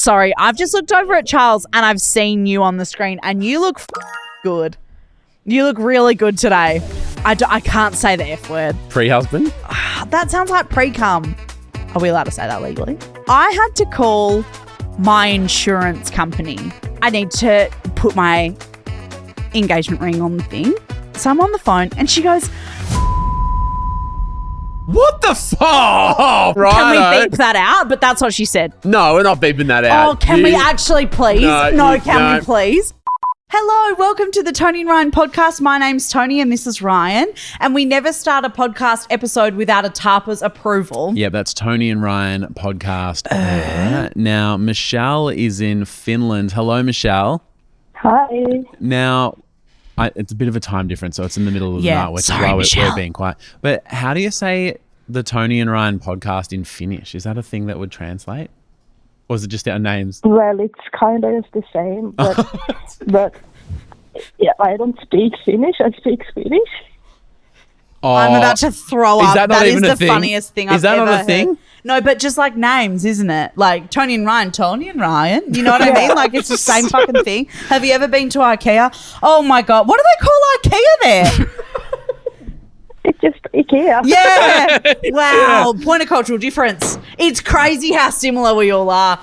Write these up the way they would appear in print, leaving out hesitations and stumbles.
sorry. I've just looked over at Charles and I've seen you on the screen and you look good. You look really good today. I can't say the F word. Pre-husband? That sounds like pre-cum. Are we allowed to say that legally? I had to call my insurance company. I need to put my engagement ring on the thing. So I'm on the phone and she goes, What the fuck? Right. can we beep that out? But that's what she said. No, we're not beeping that out. Oh, can we actually please? No, can we please? Hello, welcome to the Toni and Ryan podcast. My name's Toni and this is Ryan. And we never start a podcast episode without a Tarpa's approval. Yeah, that's Toni and Ryan podcast. Now, Michelle is in Finland. Hello, Michelle. Hi. Now, it's a bit of a time difference, so it's in the middle of the night, which sorry, is why we're Michelle. being quiet. But how do you say the Toni and Ryan podcast in Finnish? Is that a thing that would translate? Or is it just our names? Well, it's kind of the same, but yeah, I don't speak Finnish. I speak Swedish. Oh, I'm about to throw up. that not That is even a the thing? funniest thing I've Is that ever not a thing? heard. No, but just like names, isn't it? Like Toni and Ryan. You know what I mean? Like it's the same fucking thing. Have you ever been to IKEA? Oh my God. What do they call IKEA there? It's just IKEA. Yeah. Wow. Point of cultural difference. It's crazy how similar we all are.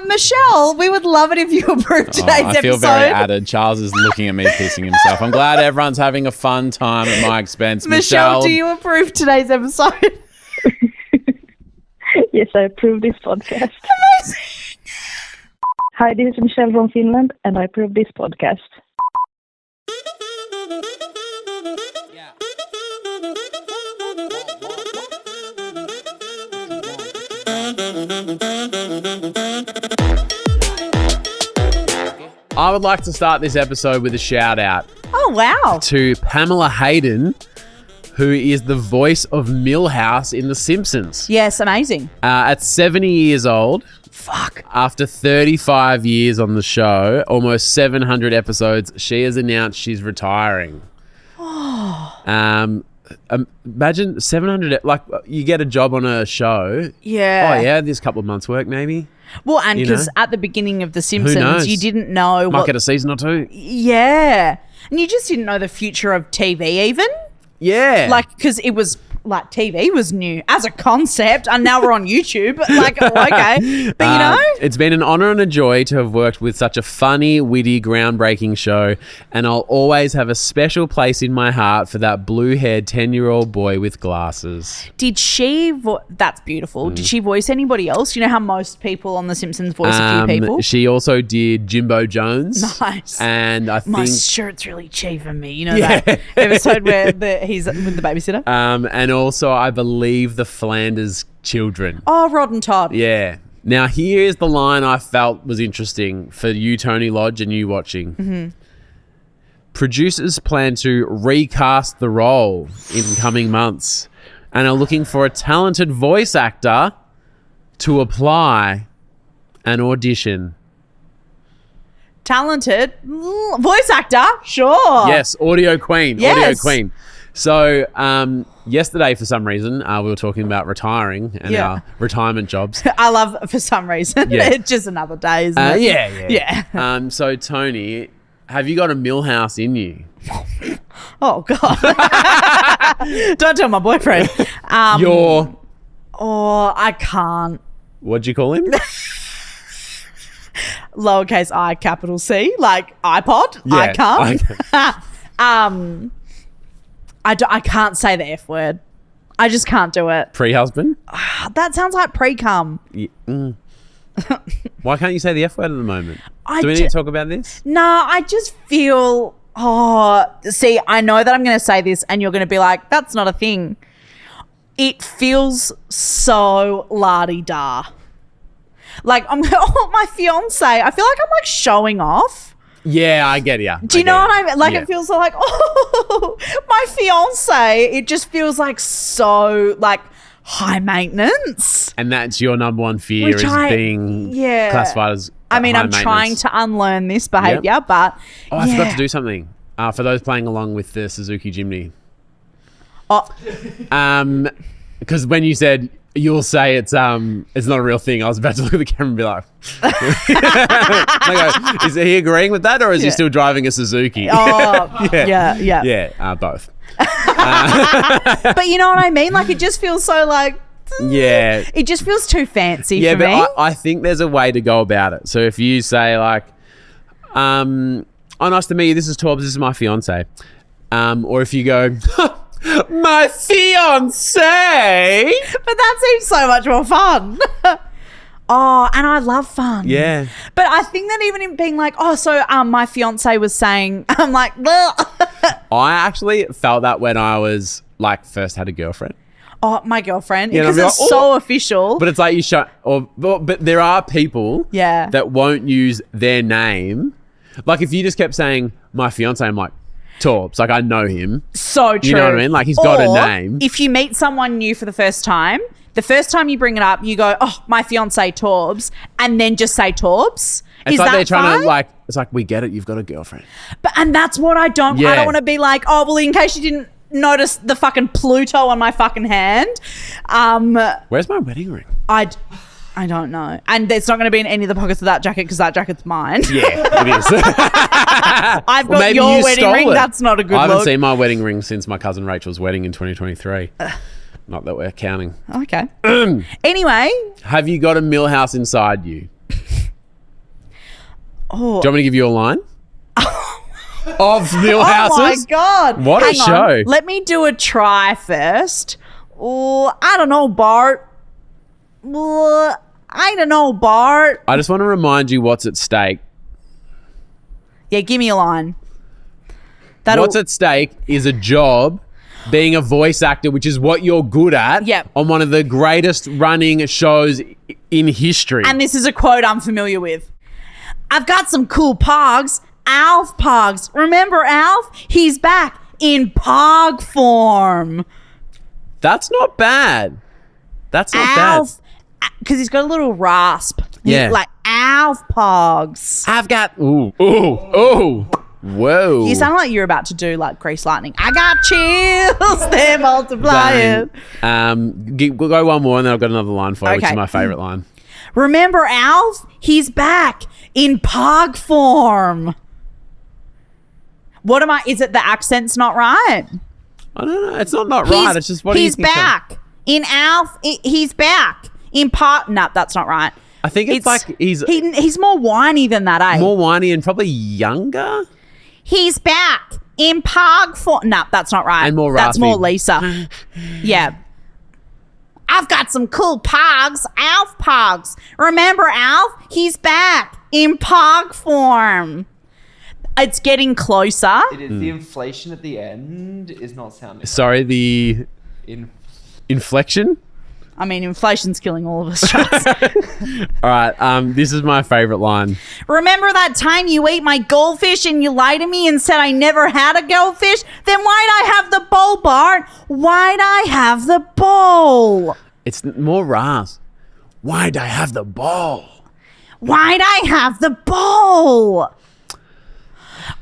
Michelle, we would love it if you approved today's episode. I feel very added. Charles is looking at me pissing himself. I'm glad everyone's having a fun time at my expense. Michelle, do you approve today's episode? Yes, I approve this podcast. Amazing. Hi, this is Michelle from Finland, and I approve this podcast. I would like to start this episode with a shout out Oh, wow. to Pamela Hayden, who is the voice of Milhouse in The Simpsons. Yes, amazing. At 70 years old, Fuck. after 35 years on the show, almost 700 episodes, she has announced she's retiring. Imagine 700, like you get a job on a show. Yeah. Oh yeah, this couple of months work maybe. Well, and You because know? at the beginning of The knows? Simpsons, you didn't know Might what... get a season or two. Yeah. And you just didn't know the future of TV even. Yeah. Like, because it was... Like, TV was new as a concept, and now we're on YouTube. Like, okay. But, you know... It's been an honor and a joy to have worked with such a funny, witty, groundbreaking show, and I'll always have a special place in my heart for that blue-haired 10-year-old boy with glasses. Did she... That's beautiful. Did she voice anybody else? You know how most people on The Simpsons voice a few people? She also did Jimbo Jones. Nice. And I My think... shirt's really cheap me. You know that episode where he's with the babysitter? And also, I believe the Flanders Children. Oh, Rod and Todd. Yeah. Now, here's the line I felt was interesting for you, Tony Lodge, and you watching. Mm-hmm. Producers plan to recast the role in coming months and are looking for a talented voice actor to apply and audition. Talented voice actor, sure. Yes, audio queen. Yes. Audio queen. So, yesterday, for some reason, we were talking about retiring and our retirement jobs. I love for some reason. Yeah. It's just another day, isn't it? Yeah. So, Tony, have you got a Milhouse in you? Oh God! Don't tell my boyfriend. Your, Oh, I can't. what'd you call him? Lowercase I, capital C, like iPod. I can't. I can't say the F word. I just can't do it. Pre-husband? That sounds like pre-cum. Yeah. Why can't you say the F word at the moment? I Do we ju- need to talk about this? No, I just feel... Oh, see, I know that I'm going to say this and you're going to be like, that's not a thing. It feels so la-di-da. Like, my fiance, I feel like I'm like showing off. Yeah, I get you. Do you know what I mean? Like, it feels like, oh, my fiance. It just feels like so, like, high maintenance. And that's your number one fear Which is being classified as I mean, high I'm trying maintenance. to unlearn this behaviour, but Oh, I forgot to do something. For those playing along with the Suzuki Jimny. Oh, Because when you said You'll say it's not a real thing. I was about to look at the camera and be like, I go, is he agreeing with that, or is he still driving a Suzuki? Oh, yeah. Yeah, both. But you know what I mean? Like, it just feels so like, yeah. It just feels too fancy Yeah, for me. but I think there's a way to go about it. So if you say like, oh, nice to meet you. This is Torbs. This is my fiance. Or if you go, my fiance. But that seems so much more fun. Oh, and I love fun. Yeah. But I think that even in being like, oh, so my fiance was saying, I'm like, I actually felt that when I was like first had a girlfriend. oh, my girlfriend, Yeah, because and I'm it's like, so official. But it's like you show, but there are people that won't use their name. Like if you just kept saying my fiance, I'm like, Torbs, like I know him. So true. You know what I mean? Like he's got a name. If you meet someone new for the first time you bring it up, you go, oh, my fiance Torbs, and then just say Torbs. It's Is like that they're trying fine? to like, it's like, we get it, you've got a girlfriend. And that's what I don't want to be like, oh, well, in case you didn't notice the fucking Pluto on my fucking hand. Where's my wedding ring? I don't know. And it's not going to be in any of the pockets of that jacket because that jacket's mine. Yeah, it is. I've got your wedding ring. That's not a good look. I haven't seen my wedding ring since my cousin Rachel's wedding in 2023. Not that we're counting. Okay. Anyway. Have you got a Milhouse inside you? Oh. Do you want me to give you a line? Of Milhouses? Oh my God. What a show. On. Let me do a try first. Oh, I don't know, Bart. I don't know, Bart. I just want to remind you what's at stake. Yeah, give me a line. What's at stake is a job being a voice actor, which is what you're good at, on one of the greatest running shows in history. And this is a quote I'm familiar with. I've got some cool pogs. Alf pogs. Remember Alf? He's back in pog form. That's not bad. That's not Alf, because he's got a little rasp. Yeah. Like Alf pogs. I've got... Ooh. Whoa. You sound like you're about to do like Grease Lightning. I got chills. They're multiplying. Go one more and then I've got another line for you, which is my favourite line. Remember Alf? He's back in pog form. What am I? Is it the accent's not right? I don't know. It's not right. It's just what he's back in Alf. He's back in pog. No, that's not right. I think it's like he's more whiny than that, eh? More whiny and probably younger. He's back in pog form. No, that's not right. And more raspy. That's more Lisa. Yeah. I've got some cool pogs, Alf pogs. Remember Alf? He's back in pog form. It's getting closer. It is the inflation at the end is not sounding. Sorry, the inflection? I mean, inflation's killing all of us, Charles. All right, this is my favourite line. Remember that time you ate my goldfish and you lied to me and said I never had a goldfish? Then why'd I have the bowl, Bart? Why'd I have the bowl? It's more rasp. Why'd I have the bowl? Why'd I have the bowl?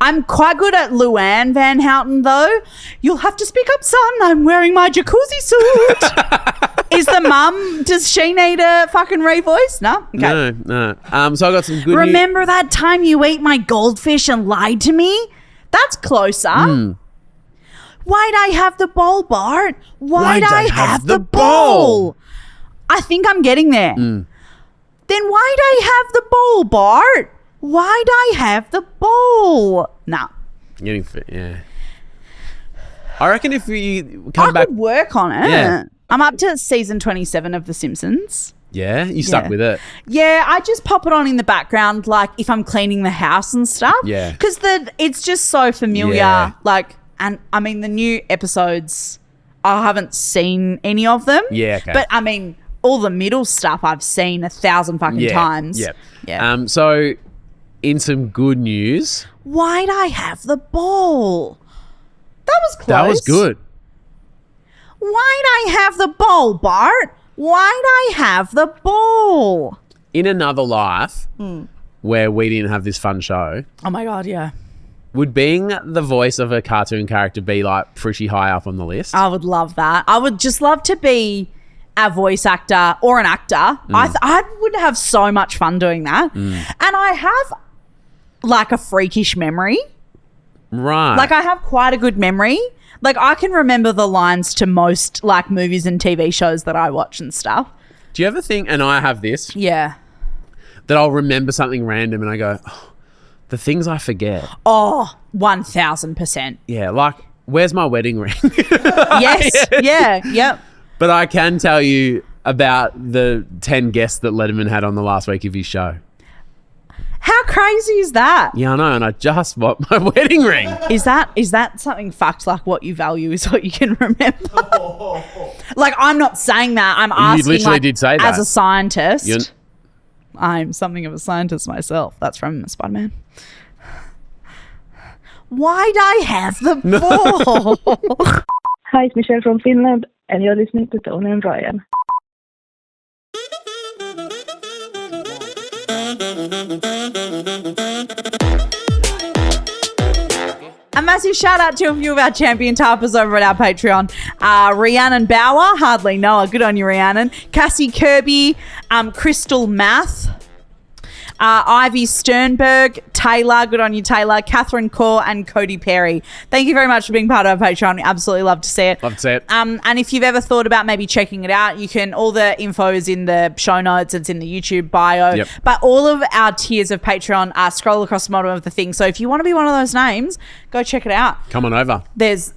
I'm quite good at Luann Van Houten, though. You'll have to speak up, son. I'm wearing my jacuzzi suit. Is the mum, does she need a fucking revoice? No? Okay. No. So I got some good Remember that time you ate my goldfish and lied to me? That's closer. Why'd I have the bowl, Bart? Why'd I have the bowl? I think I'm getting there. Then why'd I have the bowl, Bart? Why'd I have the bowl? Nah. Getting fit, yeah. I reckon if you come back... I could work on it. Yeah. I'm up to season 27 of The Simpsons. Yeah? You stuck with it? Yeah, I just pop it on in the background, like, if I'm cleaning the house and stuff. Yeah. Because it's just so familiar. Yeah. Like, and, I mean, the new episodes, I haven't seen any of them. Yeah, okay. But, I mean, all the middle stuff I've seen 1,000 fucking times. Yeah. So... in some good news. Why'd I have the bowl? That was close. That was good. Why'd I have the bowl, Bart? Why'd I have the bowl? In another life, where we didn't have this fun show, Oh my God, yeah. would being the voice of a cartoon character be like pretty high up on the list? I would love that. I would just love to be a voice actor or an actor, I would have so much fun doing that. And I have like a freakish memory. Right. Like I have quite a good memory. Like I can remember the lines to most like movies and TV shows that I watch and stuff. Do you ever think, and I have this, Yeah. that I'll remember something random and I go, oh, the things I forget. Oh, 1000%. Yeah, like, where's my wedding ring? Yes. Yeah. Yep. But I can tell you about the 10 guests that Letterman had on the last week of his show. How crazy is that? Yeah, I know, and I just bought my wedding ring. Is that something fucked like what you value is what you can remember? Like I'm not saying that. I'm asking literally like, did say that. as a scientist. You're- I'm something of a scientist myself. That's from Spider-Man. Why'd I have the ball? Hi, it's Michelle from Finland, and you're listening to Toni and Ryan. A massive shout out to a few of our champion tarpers over at our Patreon. Rhiannon Bauer, hardly know her. Good on you, Rhiannon. Cassie Kirby, Crystal Math, Ivy Sternberg, Taylor, good on you, Taylor, Catherine Kaur, and Cody Perry. Thank you very much for being part of our Patreon. We absolutely love to see it. Love to see it. And if you've ever thought about maybe checking it out, you can, all the info is in the show notes, it's in the YouTube bio. Yep. But all of our tiers of Patreon scroll across the bottom of the thing. So if you want to be one of those names, go check it out. Come on over. There's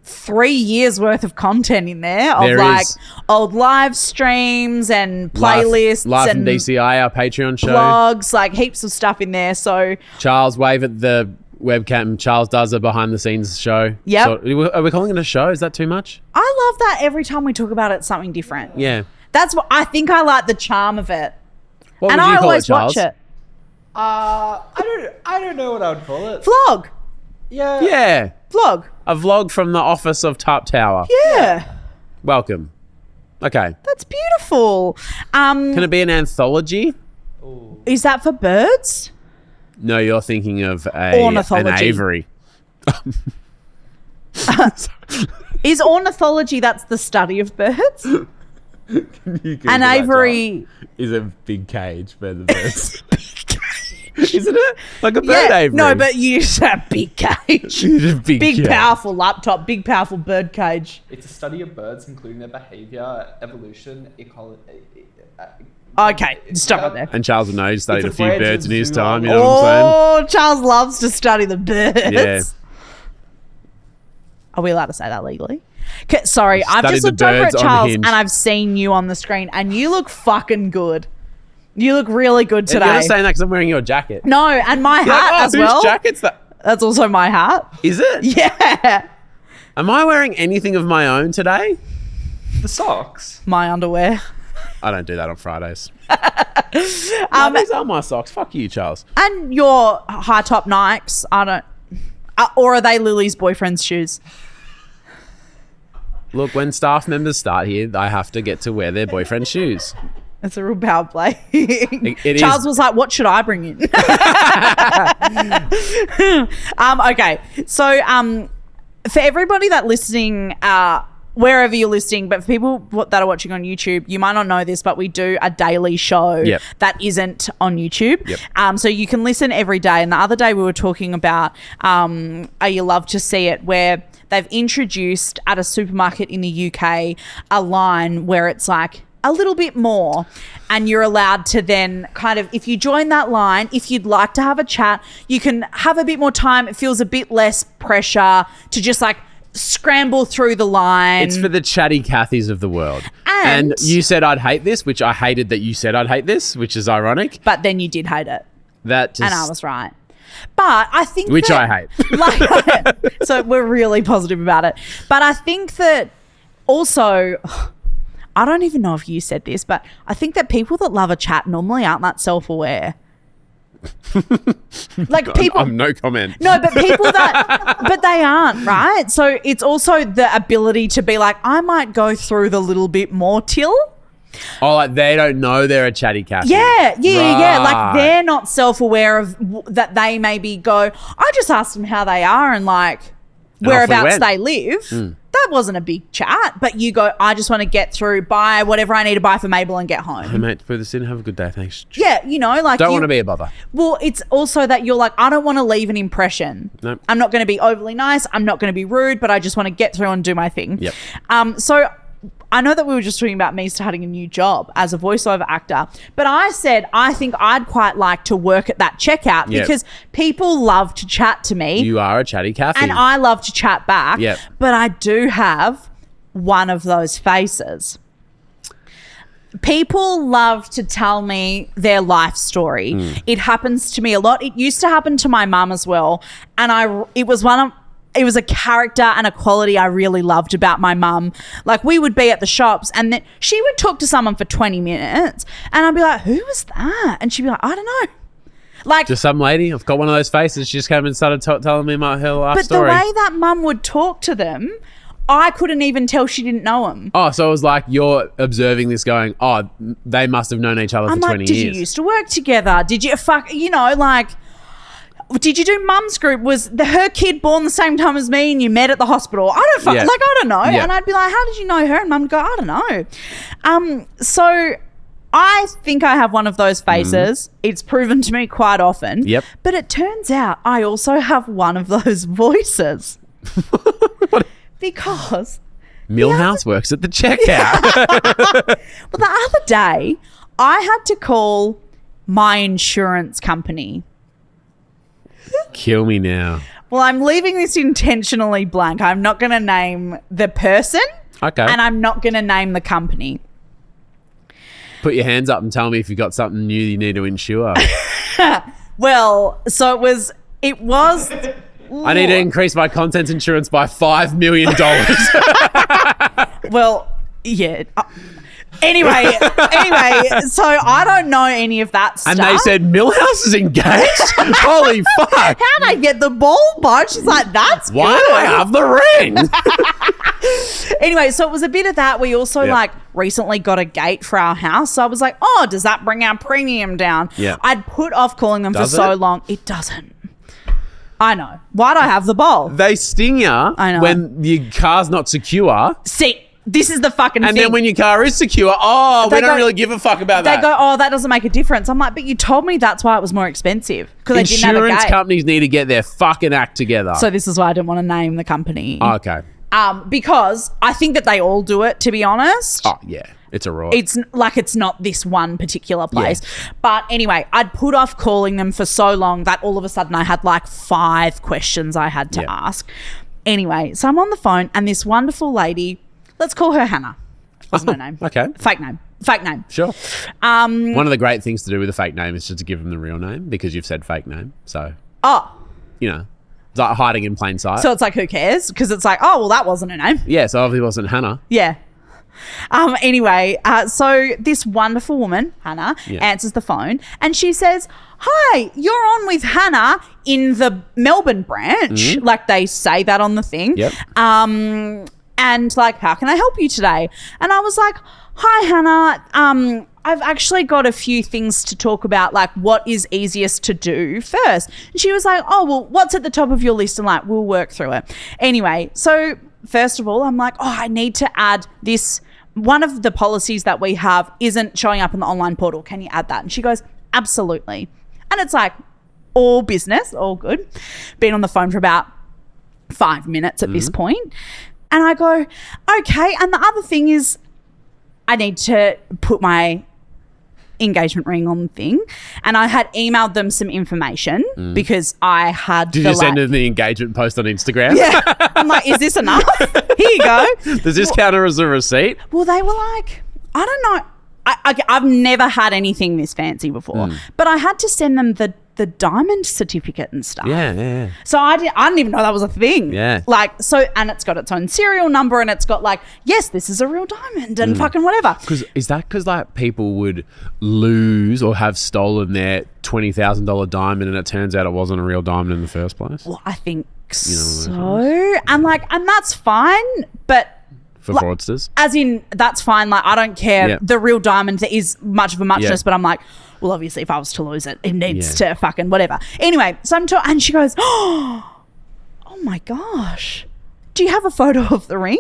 3 years worth of content in there of There like is. old live streams and playlists Live from and DCI, our Patreon show. blogs, like heaps of stuff in there. So Charles, wave at the webcam. Charles does a behind the scenes show. Yep. So, are we calling it a show? Is that too much? I love that every time we talk about it, something different. Yeah. That's what I think. I like the charm of it. What And would you I call always it, Charles? watch it. I don't know what I would call it. Vlog. Yeah. Yeah. Vlog. A vlog from the office of Tarp Tower. Yeah. Welcome. Okay. That's beautiful. Can it be an anthology? Is that for birds? No, you're thinking of an Ornithology. aviary. Is ornithology, that's the study of birds? An aviary. Is a big cage for the birds. Isn't it? Like a bird aviary. No, but you just have big cage. big Big, cage. powerful laptop, big, powerful bird cage. It's a study of birds, including their behavior, evolution, ecology. Okay, stop it there. And Charles would know he studied It's a a few branch birds of in his zoology. time, you know what I'm Oh, Charles loves to study the birds. Yeah. Are we allowed to say that legally? Okay, sorry, I've Studied just the looked over at birds on Charles Hinge. and I've seen you on the screen and you look fucking good. You look really good saying? today. You're saying that because I'm wearing your jacket. No, and my You're hat like, as whose well. jacket's that? That's also my hat. Is it? Yeah. Am I wearing anything of my own today? The socks. My underwear. I don't do that on Fridays. No, these are my socks. Fuck you, Charles. And your high top Nikes, I don't. Or are they Lily's boyfriend's shoes? Look, when staff members start here, I have to get to wear their boyfriend's shoes. It's a real power play. It Charles is. was like, "What should I bring in?" Okay, so for everybody that listening, wherever you're listening, but for people that are watching on YouTube, you might not know this, but we do a daily show Yep. that isn't on YouTube. Yep. So you can listen every day. And the other day we were talking about You Love to See It, where they've introduced at a supermarket in the UK a line where it's like a little bit more, and you're allowed to then kind of, if you join that line, if you'd like to have a chat, you can have a bit more time. It feels a bit less pressure to just like scramble through the line. It's for the chatty Cathys of the world. And- you said I'd hate this, which I hated that you said I'd hate this, which is ironic. But then you did hate it, That just, and I was right. But I think Which that, I hate. Like, so we're really positive about it. But I think that also, I don't even know if you said this, but I think that people that love a chat normally aren't that self-aware. Like people, I'm no comment. no, but people that, but they aren't, right? So it's also the ability to be like, I might go through the little bit more till. Oh, like they don't know they're a chatty Cathy. Yeah. Like Right. they're not self-aware of that they maybe go, I just asked them how they are and like whereabouts went. they live. that wasn't a big chat, but you go, I just want to get through, buy whatever I need to buy for Mabel and get home. Hey, mate, put this in. Have a good day. Thanks. Yeah, you know, like Don't want to be a bother. Well, it's also that you're like, I don't want to leave an impression. Nope. I'm not going to be overly nice. I'm not going to be rude, but I just want to get through and do my thing. Yep. So I know that we were just talking about me starting a new job as a voiceover actor, but I said I think I'd quite like to work at that checkout because people love to chat to me. You are a chatty Kathy. And I love to chat back. Yep. But I do have one of those faces. People love to tell me their life story. It happens to me a lot. It used to happen to my mum as well. And it was a character and a quality I really loved about my mum. Like, we would be at the shops and then she would talk to someone for 20 minutes and I'd be like, who was that? And she'd be like, I don't know. Like, just some lady. I've got one of those faces. She just came and started telling me her life story. But the way that mum would talk to them, I couldn't even tell she didn't know them. Oh, so it was like you're observing this going, oh, they must have known each other for 20 years. Did you used to work together? Did you did you do mum's group? Was her kid born the same time as me and you met at the hospital? I don't know. Yeah. And I'd be like, how did you know her? And mum would go, I don't know. So I think I have one of those faces. It's proven to me quite often. Yep. But it turns out I also have one of those voices. Because Milhouse works at the checkout. well, the other day I had to call my insurance company. Kill me now. Well, I'm leaving this intentionally blank. I'm not going to name the person. Okay. And I'm not going to name the company. Put your hands up and tell me if you've got something new you need to insure. Well, so it was. I need to increase my contents insurance by $5 million. Well, yeah. Anyway, so I don't know any of that stuff. And they said, Milhouse is engaged? Holy fuck. How'd I get the ball part? She's like, that's Why good. do I have the ring? Anyway, so it was a bit of that. We also recently got a gate for our house. So I was like, oh, does that bring our premium down? Yeah. I'd put off calling them Does for so it? long. It doesn't. I know. Why'd I have the bowl? They sting you I know. when your car's not secure. See, this is the fucking And thing. then when your car is secure, we don't really give a fuck about that. They go, oh, that doesn't make a difference. I'm like, but you told me that's why it was more expensive. Because they didn't have a Insurance gate. companies need to get their fucking act together. So this is why I didn't want to name the company. Okay. Because I think that they all do it, to be honest. Oh, yeah. It's a riot. It's not this one particular place. Yeah. But anyway, I'd put off calling them for so long that all of a sudden I had like 5 questions I had to ask. Anyway, so I'm on the phone and this wonderful lady, let's call her Hannah. Wasn't her name. Okay. Fake name. Sure. One of the great things to do with a fake name is just to give them the real name because you've said fake name. So, it's like hiding in plain sight. So it's like, who cares? Because it's like, oh, well, that wasn't her name. Yeah, so obviously it wasn't Hannah. Yeah. Anyway, so this wonderful woman, Hannah, answers the phone and she says, hi, you're on with Hannah in the Melbourne branch. Like they say that on the thing. Yep. And like, how can I help you today? And I was like, hi, Hannah. I've actually got a few things to talk about, like what is easiest to do first. And she was like, oh, well, what's at the top of your list? And like, we'll work through it. Anyway, so first of all, I'm like, oh, I need to add this. One of the policies that we have isn't showing up in the online portal. Can you add that? And she goes, absolutely. And it's like, all business, all good. Been on the phone for about 5 minutes at this point. And I go, okay. And the other thing is I need to put my engagement ring on the thing. And I had emailed them some information because I had Did you send them the engagement post on Instagram? Yeah. I'm like, is this enough? Here you go. Does this count as a receipt? Well, they were like, I don't know. I've never had anything this fancy before. But I had to send them the diamond certificate and stuff. Yeah. So I didn't even know that was a thing. Yeah. Like, so, and it's got its own serial number and it's got like, yes, this is a real diamond and fucking whatever. Is that because like people would lose or have stolen their $20,000 diamond and it turns out it wasn't a real diamond in the first place? Well, I think so. And like, and that's fine, but for fraudsters? As in, that's fine. Like, I don't care. Yeah. The real diamond is much of a muchness, Yeah. but I'm like, well, obviously, if I was to lose it, it needs to fucking whatever. Anyway, so and she goes, oh my gosh. do you have a photo of the ring?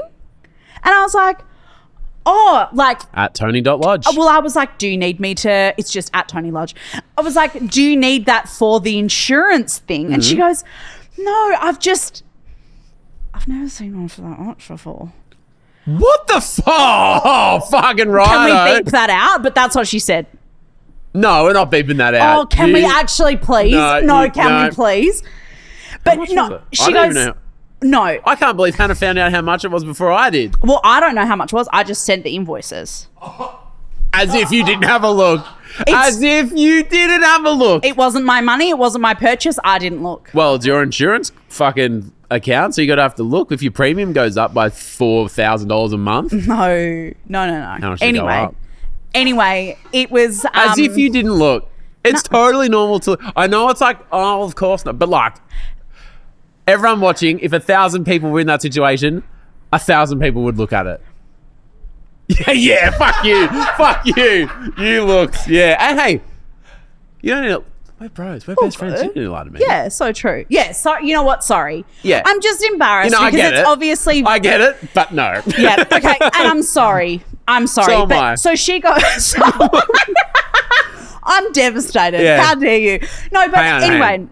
And I was like, oh, like At Toni.lodge. well, I was like, do you need me to, it's just at Toni Lodge. I was like, do you need that for the insurance thing? And she goes, no, I've never seen one for that much before. What the fuck? Oh, fucking right. Can we beep that out? But that's what she said. No, we're not beeping that out. Oh, can we actually please? No, can we please? But much was no, it? I she don't goes, even know. no. I can't believe Hannah found out how much it was before I did. Well, I don't know how much it was. I just sent the invoices. As if you didn't have a look. As if you didn't have a look. It wasn't my money. It wasn't my purchase. I didn't look. Well, it's your insurance fucking account, so you got to have to look. If your premium goes up by $4,000 a month. No. How much did it go up? Anyway, it was... As if you didn't look. It's totally normal to... I know it's like, oh, of course not. But like, everyone watching, if 1,000 people were in that situation, 1,000 people would look at it. Yeah, fuck you. Fuck you. You looked. Yeah. And hey, you don't need to... We're bros. We're best friends. You don't need to lie to me. Yeah, so true. Yeah, so you know what? Sorry. Yeah. I'm just embarrassed I because get it's it. obviously... I get it, but no. Yeah, okay. And I'm sorry. So am I. So she goes... I'm devastated. Yeah. How dare you? No, but Hang on.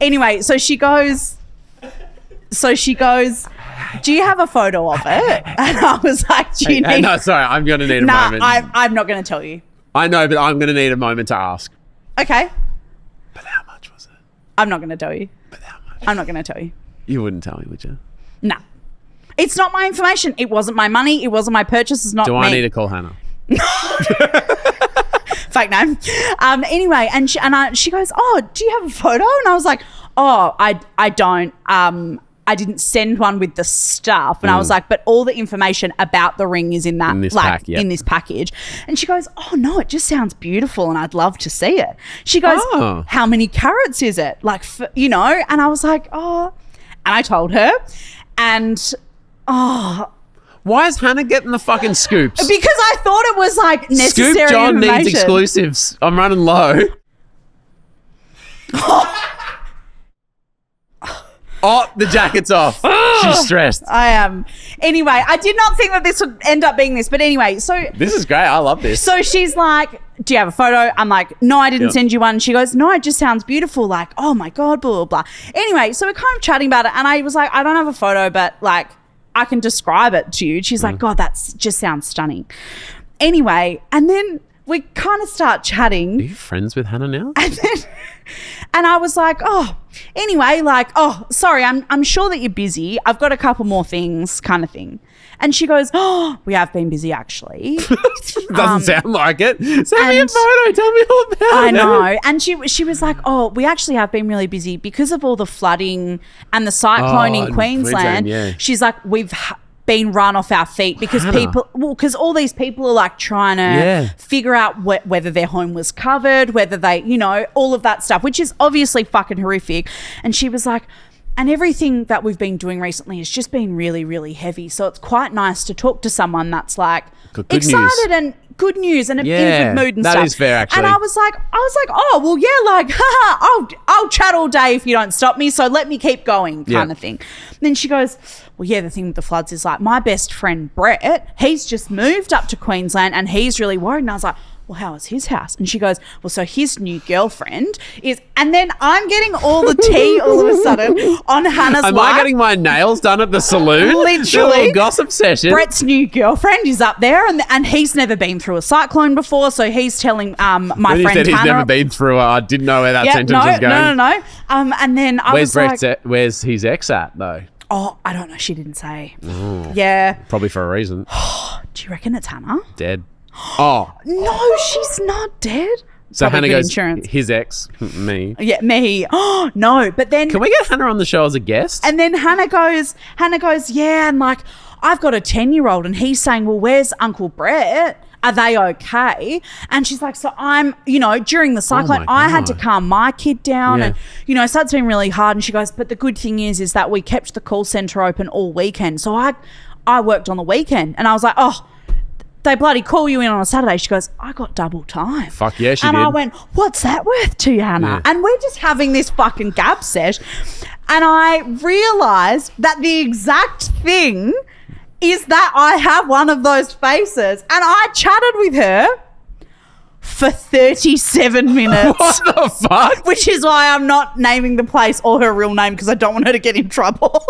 Anyway, so she goes, do you have a photo of it? And I was like, do you need... No, sorry. I'm going to need a Nah, moment. I'm not going to tell you. I know, but I'm going to need a moment to ask. Okay. But how much was it? I'm not going to tell you. But how much? I'm not going to tell you. You wouldn't tell me, would you? Nah. It's not my information. It wasn't my money. It wasn't my purchase. It's not Do me. I need to call Hannah? Fake name. Anyway, and she goes, oh, do you have a photo? And I was like, oh, I don't. I didn't send one with the stuff. And I was like, but all the information about the ring is in that, In this like pack, yep. in this package. And she goes, oh no, it just sounds beautiful and I'd love to see it. She goes, Oh. how many carats is it? Like, you know? And I was like, oh, and I told her, and Why is Hannah getting the fucking scoops? because I thought it was like necessary Scoop John information. needs exclusives. I'm running low. Oh, the jacket's off. She's stressed. I am. Anyway, I did not think that this would end up being this, but anyway, so This is great. I love this. so she's like, do you have a photo? I'm like, no, I didn't Yep. send you one. She goes, no, it just sounds beautiful. Like, oh my God, blah, blah, blah. Anyway, so we're kind of chatting about it. And I was like, I don't have a photo, but like, I can describe it to you. And she's like, God, that just sounds stunning. Anyway, and then we kind of start chatting. Are you friends with Hannah now? And I was like, oh, anyway, like, oh, sorry, I'm sure that you're busy. I've got a couple more things, kind of thing. And she goes, oh, we have been busy actually. Doesn't sound like it. Send me a and- photo. Tell me all about it. I know. And she was like, oh, we actually have been really busy because of all the flooding and the cyclone Oh, in Queensland. yeah. She's like, we've been run off our feet because because all these people are like trying to figure out whether their home was covered, whether they, you know, all of that stuff, which is obviously fucking horrific. And she was like, and everything that we've been doing recently has just been really, really heavy. So it's quite nice to talk to someone that's like Good excited news. and good news and in a good mood and that stuff. is fair, actually. And I was like, oh, well, yeah, like, I'll chat all day if you don't stop me. So let me keep going kind of thing. And then she goes, well, yeah, the thing with the floods is like my best friend, Brett, he's just moved up to Queensland and he's really worried. And I was like, well, how is his house? And she goes, well, so his new girlfriend is, and then I'm getting all the tea all of a sudden on Hannah's Am life. I getting my nails done at the saloon? Literally. A little gossip session. Brett's new girlfriend is up there and he's never been through a cyclone before. So he's telling my when you friend said he's Hannah. never been through I didn't know where that sentence was going. No. And then I Where's was like, where's his ex at, though? oh, I don't know. She didn't say. Yeah. Probably for a reason. Do you reckon it's Hannah? Dead. Oh. No, she's not dead. So Probably Hannah good goes, insurance. his ex, me. Yeah, me. Oh, no. But then... Can we get Hannah on the show as a guest? And then Hannah goes, yeah, and like, I've got a 10-year-old and he's saying, well, where's Uncle Brett? Are they okay? And she's like, so I'm, you know, during the cyclone, my I had to God. calm my kid down. Yeah. And, you know, so it's been really hard. And she goes, but the good thing is that we kept the call centre open all weekend. So I worked on the weekend and I was like, oh, they bloody call you in on a Saturday. She goes, I got double time. Fuck yeah, she and did. I went, what's that worth to you, Hannah? Yeah. And we're just having this fucking gab set. And I realised that the exact thing is that I have one of those faces. And I chatted with her for 37 minutes. What the fuck? Which is why I'm not naming the place or her real name because I don't want her to get in trouble.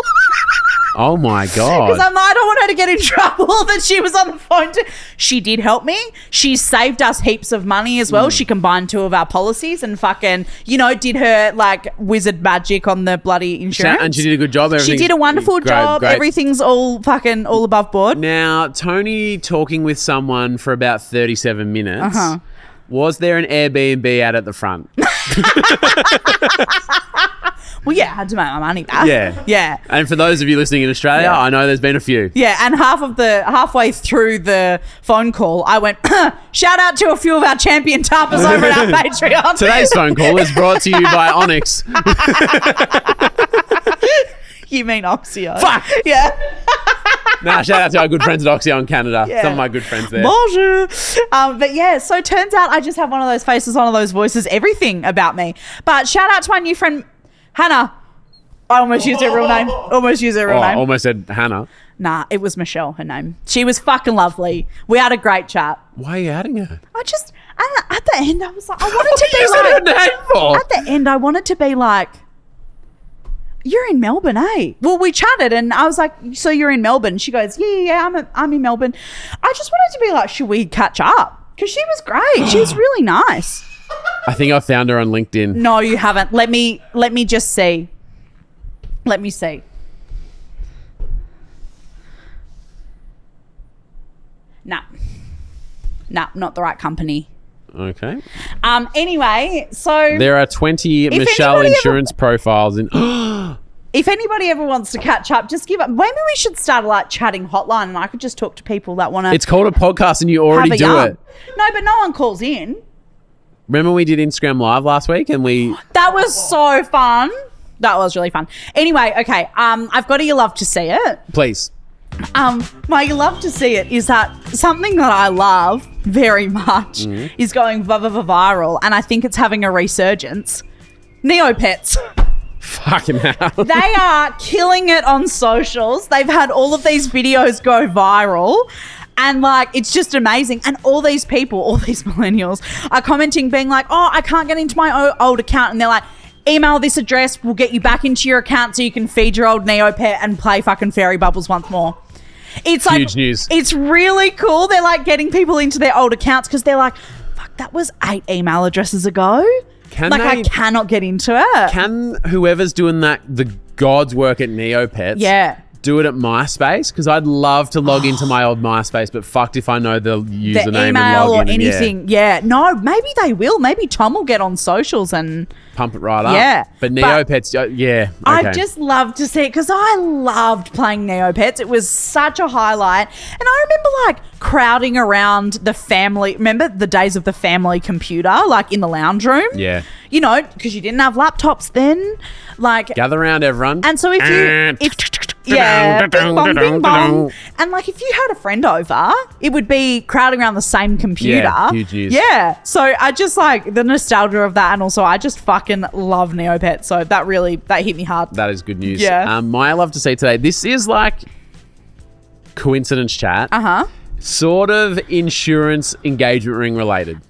Oh my God. Because I don't want her to get in trouble that she was on the phone. She did help me. She saved us heaps of money as well. She combined two of our policies and fucking, did her like wizard magic on the bloody insurance. And she did a good job. She did a wonderful job. Great. Everything's all above board. Now, Toni talking with someone for about 37 minutes. Was there an Airbnb out at the front? Well, yeah, I had to make my money back. Yeah. And for those of you listening in Australia, I know there's been a few. Yeah, and halfway through the phone call, I went, shout out to a few of our champion tarpers over at our Patreon. Today's phone call is brought to you by Onyx. You mean Oxio? Fuck! Yeah. Nah, shout out to our good friends at Oxio in Canada. Yeah. Some of my good friends there. Bonjour. But yeah, so it turns out I just have one of those faces, one of those voices, everything about me. But shout out to my new friend, Hannah. I almost used her real name. Almost said Hannah. Nah, it was Michelle, her name. She was fucking lovely. We had a great chat. Why are you adding her? At the end, I was like, I wanted to be What like, is her name for? at the end, I wanted to be like, you're in Melbourne, eh? Well, we chatted and I was like, so you're in Melbourne? She goes, yeah, I'm in Melbourne. I just wanted to be like, should we catch up? Because she was great. She was really nice. I think I found her on LinkedIn. No, you haven't. Let me just see. Let me see. Nah, not the right company. Okay. Anyway, so There are 20 If Michelle anybody insurance profiles in. if anybody ever wants to catch up, just give up. Maybe we should start a like chatting hotline and I could just talk to people that want to. It's called a podcast and you already do it. No, but no one calls in. Remember we did Instagram Live last week and we. That was so fun. That was really fun. Anyway, okay. I've got a you love to see it. Please. My you love to see it is that something that I love very much is going viral, and I think it's having a resurgence. Neopets. Fucking hell. They are killing it on socials. They've had all of these videos go viral. And like, it's just amazing. And all these people, all these millennials are commenting being like, oh, I can't get into my old account. And they're like, email this address. We'll get you back into your account so you can feed your old Neopet and play fucking fairy bubbles once more. It's like, huge news. It's really cool. They're like getting people into their old accounts because they're like, fuck, that was 8 email addresses ago. I cannot get into it. Can whoever's doing that, the God's work at Neopets, do it at MySpace? Because I'd love to log into my old MySpace, but fucked if I know the username the email and login. Or anything. Yeah. No, maybe they will. Maybe Tom will get on socials and pump it right up. Yeah. But Neopets, yeah. Okay. I just love to see it because I loved playing Neopets. It was such a highlight. And I remember like crowding around the family. Remember the days of the family computer, like in the lounge room? Yeah. You know, because you didn't have laptops then. Like, gather around, everyone. And so bing bong, bing bong. And like if you had a friend over, it would be crowding around the same computer. Yeah, huge news. Yeah. So I just like the nostalgia of that, and also I just fucking love Neopets. So that hit me hard. That is good news. Yeah. My love to see today. This is like coincidence chat. Sort of insurance engagement ring related.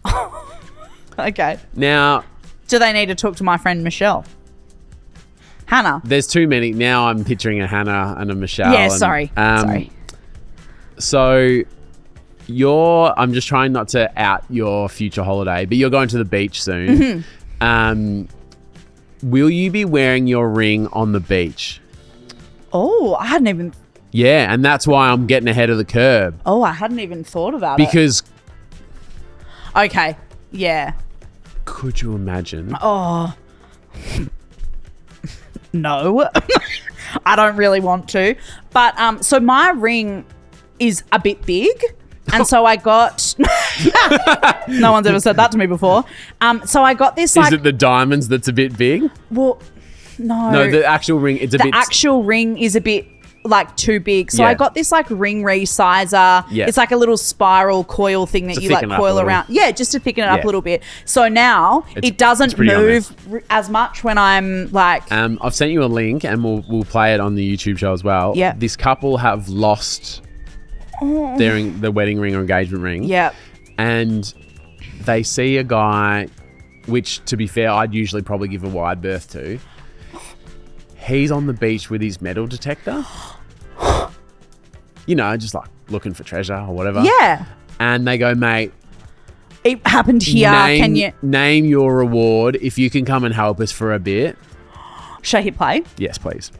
Okay. Now, do they need to talk to my friend Michelle? Hannah. There's too many. Now I'm picturing a Hannah and a Michelle. Yeah, and, sorry. So I'm just trying not to out your future holiday, but you're going to the beach soon. Will you be wearing your ring on the beach? Oh, I hadn't even... Yeah, and that's why I'm getting ahead of the curve. Oh, I hadn't even thought about it. Because... Okay, yeah. Could you imagine? Oh... No, I don't really want to. But so my ring is a bit big. And so I got... No one's ever said that to me before. So I got this Is it the diamonds that's a bit big? Well, no. No, the actual ring, it's a bit... The actual ring is a bit like too big. So Yeah. I got this like ring resizer. Yeah. It's like a little spiral coil thing that To you like thicken it up a coil little. around. Yeah, just to thicken it up Yeah. a little bit. So now it doesn't pretty on move as much when I'm like, I've sent you a link and we'll play it on the YouTube show as well. Yeah. This couple have lost the wedding ring or engagement ring. yeah. And they see a guy, which to be fair, I'd usually probably give a wide berth to. He's on the beach with his metal detector. You know, just like looking for treasure or whatever. Yeah. And they go, mate, It happened here. Can you? name your reward if you can come and help us for a bit? Should I hit play? Yes, please.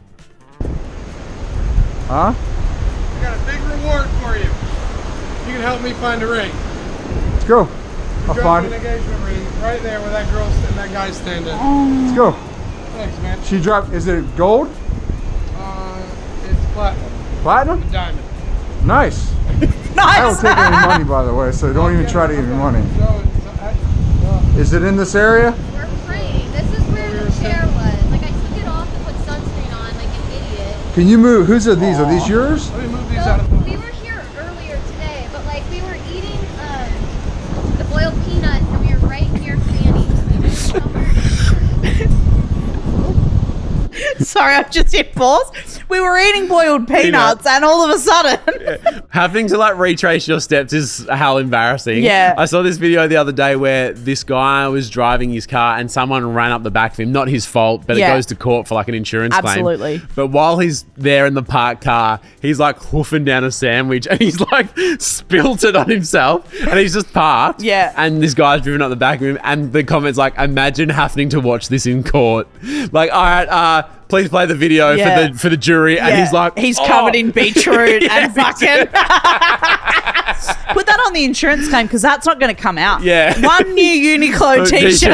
Huh? I got a big reward for you. You can help me find a ring. Let's go. I'll Drop find an it. engagement ring right there where that girl and that guy's standing. Let's go. Thanks, man. She dropped. Is it gold? It's platinum. Platinum? Diamond. Nice. I don't Nice. take any money, by the way, so don't even try to give me money. Is it in this area? We're praying. This is where the chair was. Like, I took it off to put sunscreen on like an idiot. Can you move? Whose are these? Are these yours? Let me move these So, out of the we were here earlier today, but like we were eating the boiled peanuts and we were right near Fanny's. Sorry, I just hit pause. We were eating boiled peanuts, and all of a sudden, Having to like retrace your steps is how embarrassing. Yeah. I saw this video the other day where this guy was driving his car and someone ran up the back of him. Not his fault, but Yeah. it goes to court for like an insurance Absolutely. claim. But while he's there in the parked car, he's like hoofing down a sandwich and he's like spilt it on himself and he's just parked. Yeah. And this guy's driven up the back of him and the comment's like, imagine having to watch this in court. Like, all right, please play the video Yeah. for the jury. And yeah, he's like, he's "Oh." covered in beetroot and fucking. Put that on the insurance claim because that's not going to come out. Yeah. One new Uniqlo t-shirt.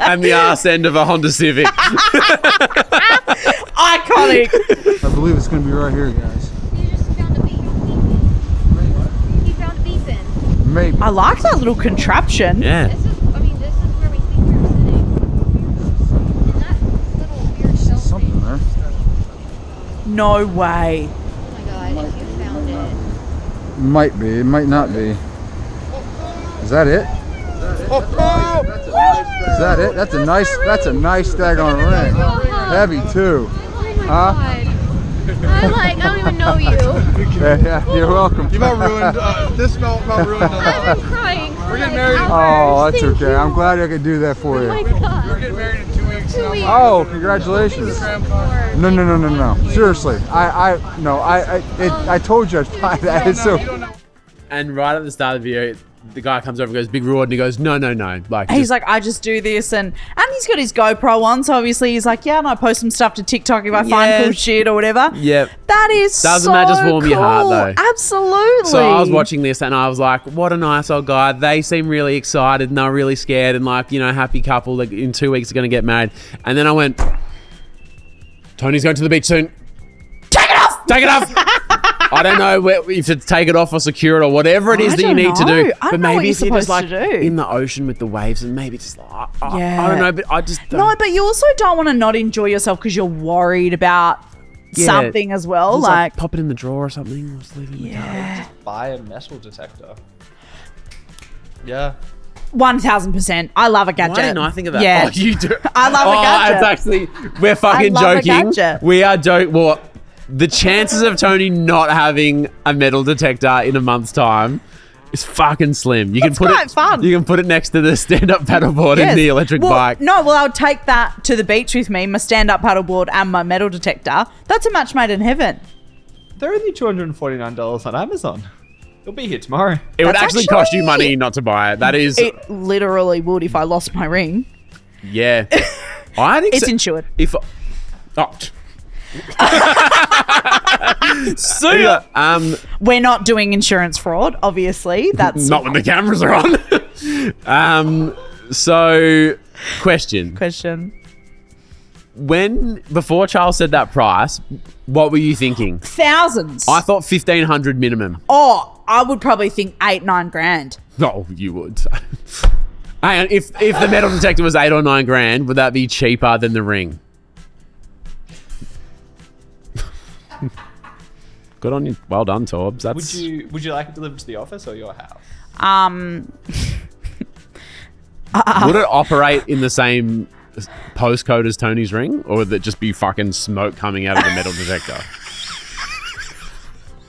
And the arse end of a Honda Civic. Iconic. I believe it's going to be right here, guys. He just found a beep. He found a beeping. Maybe. I like that little contraption. Yeah. This is where we think we were sitting. And that little weird shelf Something thing. there. No way. Oh my god, if you found it. Might be. It might not be. Is that it? Is that it? That's a nice daggone ring. Heavy too. Oh my Huh? god. I don't even know you. Yeah, you're welcome. You about ruined, this about ruined I've been crying for We're getting like married. Oh, hours. that's Thank okay. you. I'm glad I could do that for Oh my you. We're god. getting married in 2 weeks. 2 weeks. Oh, congratulations. No. Seriously, I told you I'd find that. It's so. And right at the start of the video, the guy comes over and goes, big reward. And he goes, no. Like, He's just- like, I just do this, and he's got his GoPro on, so obviously he's like, yeah, and I post some stuff to TikTok if I Yeah. find cool shit or whatever. Yep. That is Doesn't so that just warm your heart, cool. though? Absolutely. So I was watching this and I was like, what a nice old guy. They seem really excited and they're really scared and like, you know, happy couple. Like in 2 weeks are going to get married. And then I went, Tony's going to the beach soon. Take it off. Take it off. I don't know if to take it off or secure it or whatever it is I that you don't need to know. do. I But don't know what maybe you're if you're just supposed like to do. in the ocean with the waves and maybe just like, Yeah. I don't know, but I just don't. No, but you also don't want to not enjoy yourself because you're worried about Yeah. something as well. Just, Like, pop it in the drawer or something. Or just leave it in the car. yeah, Buy a metal detector. Yeah. 1000%. I love a gadget. Why didn't I think of that? Yeah. Oh, you do. I love a gadget. It's actually, we're fucking love a joking. gadget. We are joking. Well, the chances of Tony not having a metal detector in a month's time is fucking slim. You can It's put quite it. fun. You can put it next to the stand-up paddleboard Yes. and the electric Well, bike. No, well, I'll take that to the beach with me, my stand-up paddleboard and my metal detector. That's a match made in heaven. They're only $249 on Amazon. It'll be here tomorrow. It would That's actually cost you actually- money not to buy it. That is, It literally would if I lost my ring. yeah. I think It's so- insured. If see ya. We're not doing insurance fraud, obviously. That's Not when the cameras are on. So, question. question. Before Charles said that price, what were you thinking? Thousands. I thought 1,500 minimum. Oh, I would probably think 8-9 grand. Oh, you would. Hang on, if the metal detector was 8 or 9 grand, would that be cheaper than the ring? Good on you. Well done, Torbs. That's Would you like it delivered to the office or your house? Would it operate in the same postcode as Tony's ring, or would it just be fucking smoke coming out of the metal detector?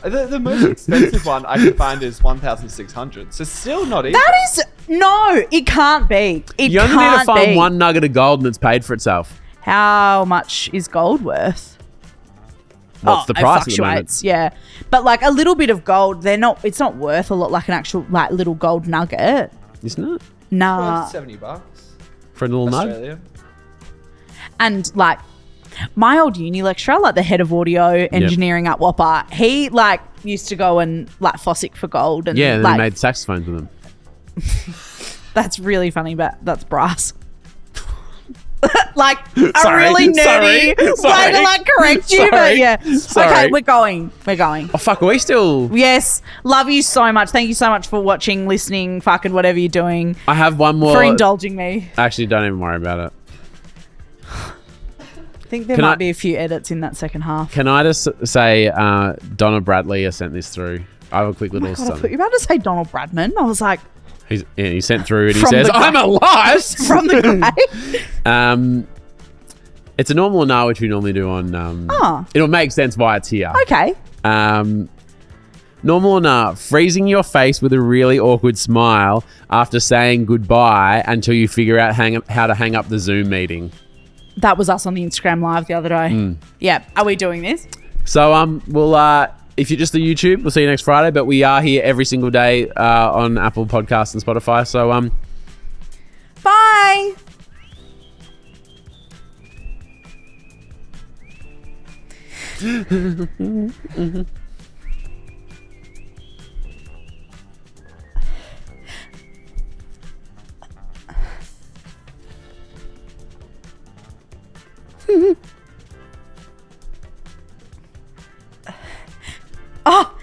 The most expensive one I can find is 1,600. So still not easy. That is no, it can't be. It You only can't need to find be. one nugget of gold and it's paid for itself. How much is gold worth? What's the it price at the moment? fluctuates, yeah. But like a little bit of gold, it's not worth a lot like an actual like little gold nugget. Isn't it? Nah. $70 For a little nug? Australia. And like my old uni lecturer, like the head of audio engineering at Whopper, he like used to go and like fossick for gold and Yeah, and like, they made saxophones with them. that's really funny, but that's brass. Like a Sorry, really nerdy way sorry. to like correct you, but yeah. Sorry. Okay, we're going. Oh, fuck, are we still... Yes, love you so much. Thank you so much for watching, listening, fucking whatever you're doing. I have one more... For indulging me. Actually, don't even worry about it. I think there Can might I- be a few edits in that second half. Can I just say Donna Bradley has sent this through? I have a quick little God, I thought something. you were about to say Donald Bradman. I was like, He sent through and he From says, the I'm alive! from the grave. It's a normal now, which we normally do on... It'll make sense why it's here. Okay. Normal na, freezing your face with a really awkward smile after saying goodbye until you figure out how to hang up the Zoom meeting. That was us on the Instagram live the other day. Yeah. Are we doing this? So we'll if you're just the YouTube, we'll see you next Friday. But we are here every single day on Apple Podcasts and Spotify. So Bye. Oh,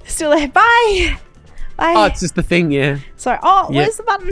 still there. Bye. Bye. oh, it's just the thing, yeah. Sorry. Oh, Yeah. where's the button?